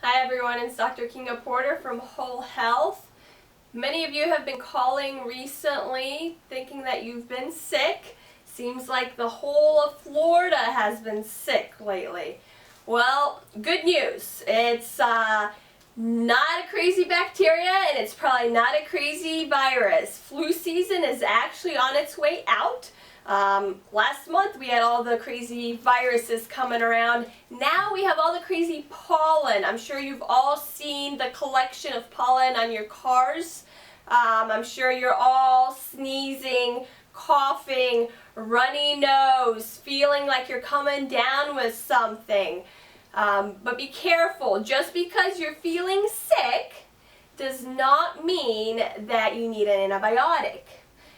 Hi everyone, it's Dr. Kinga Porter from Whole Health. Many of you have been calling recently thinking that you've been sick. Seems like the whole of Florida has been sick lately. Well, good news. It's not a crazy bacteria and it's probably not a crazy virus. Flu season is actually on its way out. Last month we had all the crazy viruses coming around. Now we have all the crazy pollen. I'm sure you've all seen the collection of pollen on your cars. I'm sure you're all sneezing, coughing, runny nose, feeling like you're coming down with something. But be careful. Just because you're feeling sick does not mean that you need an antibiotic.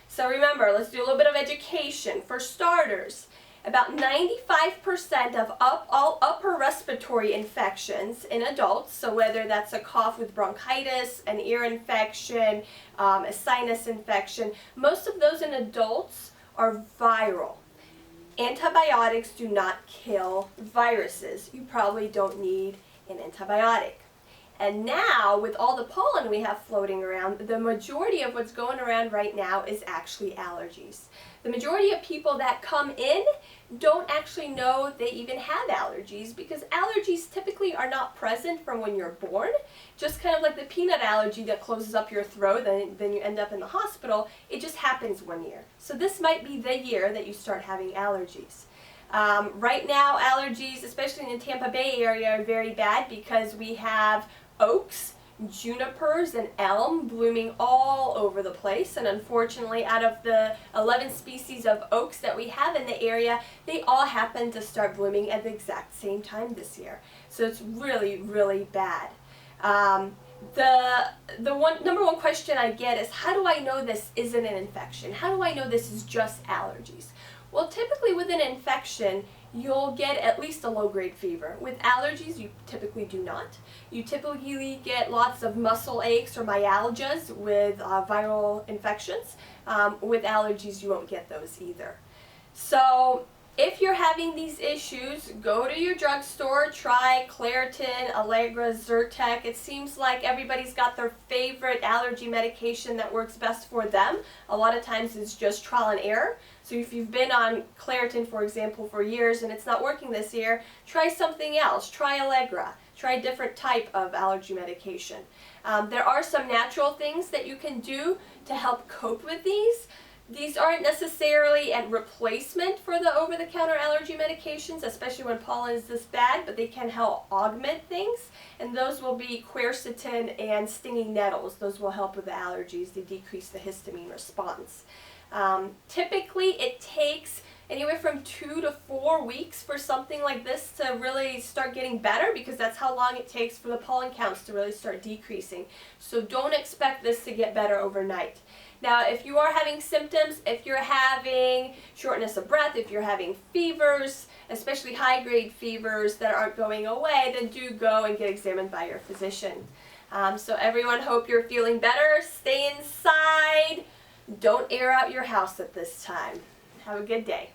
So remember, let's do a little bit of education. For starters, about 95% of all upper respiratory infections in adults, so whether that's a cough with bronchitis, an ear infection, a sinus infection, most of those in adults are viral. Antibiotics do not kill viruses. You probably don't need an antibiotic. And now, with all the pollen we have floating around, the majority of what's going around right now is actually allergies. The majority of people that come in don't actually know they even have allergies because allergies typically are not present from when you're born. Just kind of like the peanut allergy that closes up your throat and then you end up in the hospital. It just happens one year. So this might be the year that you start having allergies. Right now, allergies, especially in the Tampa Bay area, are very bad because we have oaks, junipers, and elm blooming all over the place. And unfortunately, out of the 11 species of oaks that we have in the area, they all happen to start blooming at the exact same time this year. So it's really, really bad. The number one question I get is, how do I know this isn't an infection? How do I know this is just allergies? Well, typically with an infection, you'll get at least a low-grade fever. With allergies, you typically do not. You typically get lots of muscle aches or myalgias with viral infections. With allergies, you won't get those either. So if you're having these issues, go to your drugstore, try Claritin, Allegra, Zyrtec. It seems like everybody's got their favorite allergy medication that works best for them. A lot of times it's just trial and error. So if you've been on Claritin, for example, for years and it's not working this year, try something else. Try Allegra. Try a different type of allergy medication. There are some natural things that you can do to help cope with these. These aren't necessarily a replacement for the over-the-counter allergy medications, especially when pollen is this bad, but they can help augment things, and those will be quercetin and stinging nettles. Those will help with the allergies. They decrease the histamine response. Typically, it takes anywhere from 2 to 4 weeks for something like this to really start getting better, because that's how long it takes for the pollen counts to really start decreasing. So don't expect this to get better overnight. Now, if you are having symptoms, if you're having shortness of breath, if you're having fevers, especially high-grade fevers that aren't going away, then do go and get examined by your physician. So everyone, hope you're feeling better. Stay inside. Don't air out your house at this time. Have a good day.